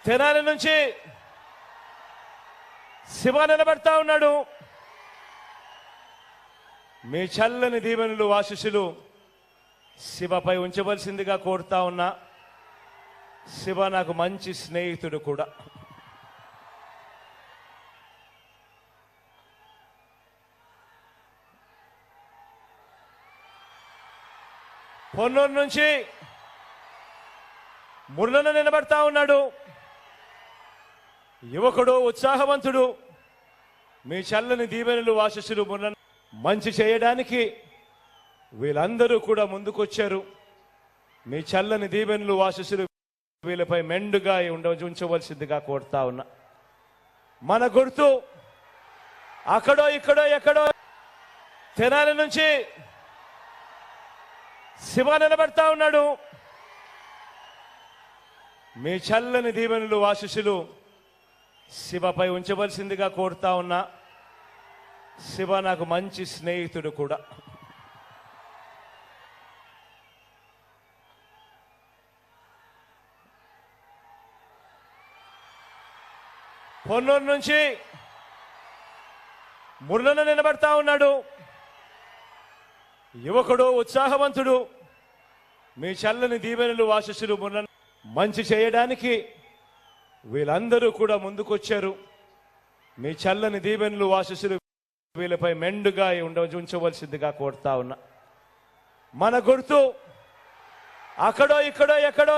తెనాలి నుంచి శివ నిలబడతా ఉన్నాడు. మీ చల్లని దీవెనలు ఆశీస్సులు శివపై ఉంచవలసిందిగా కోరుతా ఉన్నా. శివ నాకు మంచి స్నేహితుడు కూడా. పొన్నూరు నుంచి మురళన నిలబడతా ఉన్నాడు. యువకుడు, ఉత్సాహవంతుడు. మీ చల్లని దీవెనలు ఆశీస్సులు మురళన మంచి చేయడానికి వీళ్ళందరూ కూడా ముందుకొచ్చారు. మీ చల్లని దీవెనలు ఆశీస్సులు వీళ్ళపై మెండుగా ఉంచవలసిందిగా కోరుతా ఉన్నా. మన గుర్తు అక్కడో ఇక్కడో ఎక్కడో తెనాలి నుంచి శివ నిలబడతా ఉన్నాడు. మీ చల్లని దీవెనలు ఆశీస్సులు శివపై ఉంచవలసిందిగా కోరుతా ఉన్నా. శివ నాకు మంచి స్నేహితుడు కూడా. పొన్నూరు నుంచి మురళన నిలబడతా ఉన్నాడు. యువకుడు, ఉత్సాహవంతుడు. మీ చల్లని దీవెనలు ఆశీస్సులు మురళన మంచి చేయడానికి వీళ్ళందరూ కూడా ముందుకొచ్చారు. మీ చల్లని దీవెనలు ఆశీస్సులు వీళ్ళపై మెండుగా ఉంచవలసిందిగా కోరుతా ఉన్నా. మన గుర్తు అక్కడో ఇక్కడో ఎక్కడో